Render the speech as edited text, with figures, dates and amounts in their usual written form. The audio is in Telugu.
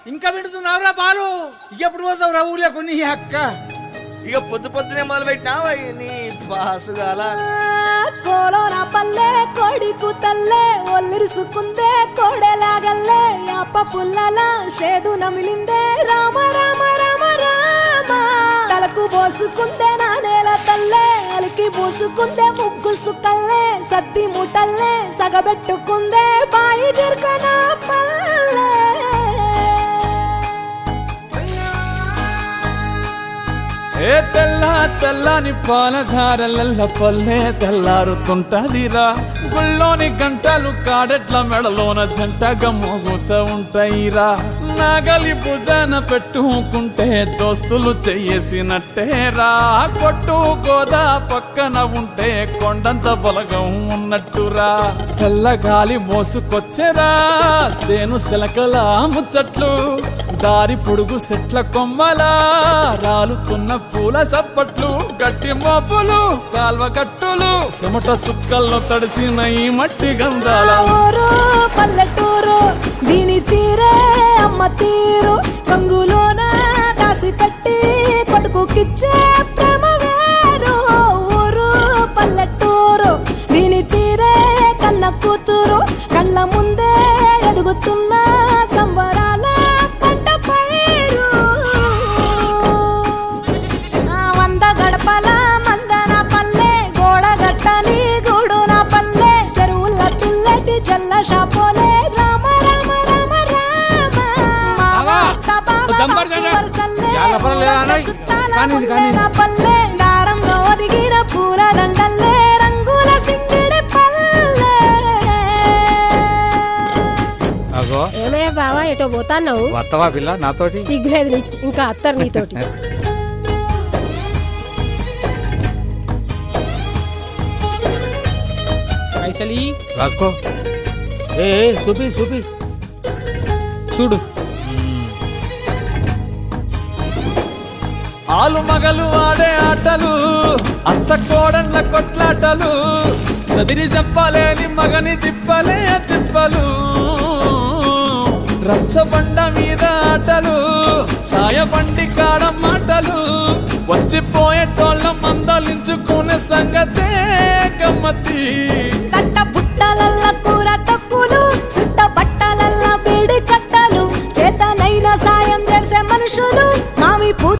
ఇంకా వింటున్నావురా పాలు? ఇంకెప్పుడు పోతావు రా ఊర్లో కొన్ని అక్క? ఇక పొద్దు పొద్దునే మొదలు పెట్టినావా నీ బాసుగాల? కోలోన పల్లె కోడి కూతల్లే ఒల్లిరుసుకుందే కోడెలాగల్లే యాప పుల్లల షేదు నమిలిందే రామ రామ రామ రామ తలకు పోసుకుందే నా నేల తల్లే అలికి పూసుకుందే ముగ్గు సుక్కల్లే సద్ది ముటల్లే సగబెట్టుకుందే బాయి గిర్కన పల్లె ఏ తెల్ల తెల్లని పాలధారలల్ల పల్లె తెల్లారుతుంటదిరా గుళ్ళోని గంటలు కాడెట్ల మెడలోన జంటగా మోగుతూ ఉంటాయిరా నాగలి భుజాన పెట్టుకుంటే దోస్తులు చెయ్యేసినట్టేరా కొట్టు గోదా పక్కన ఉంటే కొండంత బలగం ఉన్నట్టురా చల్లగాలి మోసుకొచ్చెరా సేను శిలకల ముచ్చట్లు దారి పొడుగు సెట్ల కొమ్మలా రాలుతున్న పూల సప్పట్లు గట్టి మోపులు కాల్వ కట్టులు చెమట సుక్కల్లో తడిసిన ఈ మట్టి గంధాల ఊరు పల్లెటూరు దీని తీరే అమ్మ తీరు కంగులోన కాసి పెట్టి కొడుకుకిచ్చే ప్రేమ వేరు ఊరు పల్లెటూరు దీని తీరే కన్న కూతురు కళ్ళ ముందే ఎదుగుతున్న సంబరాల పంట పైరు వంద గడపల మందన పల్లె గోడగట్టని గూడున పల్లె చెరువుల తుల్లటి జల్ల షాపోలే రామ రామ రామ రామ పల్లె దారంలో ఒదిగిన పూల దండల్లే రంగుల సింగిడి పల్లె. ఏమయ్యా బావా ఎటో పోతాన్నావు? వత్తవా పిల్ల నాతోటి? సిగ్గులేదు ఇంకా అత్తరు నీతోటి. పైసలి రాసుకో. ఏ చూపి చూపి చూడు. ఆలు మగలు ఆడే ఆటలు అత్త కోడళ్ళ కొట్లాటలు సదిరి చెప్పలేని మగని తిప్పలే తిప్పలు రచ్చబండ మీద ఆటలు ఛాయ బండి కాడ మాటలు వచ్చిపోయేటోళ్ళ మందలించుకునే సంగతే గమ్మతి తట్ట బుట్టలల్ల కూర తక్కులు సుట్ట బట్టలల్ల బీడి కట్టలు చేతనైన సాయం చేసే మనుషులు మావి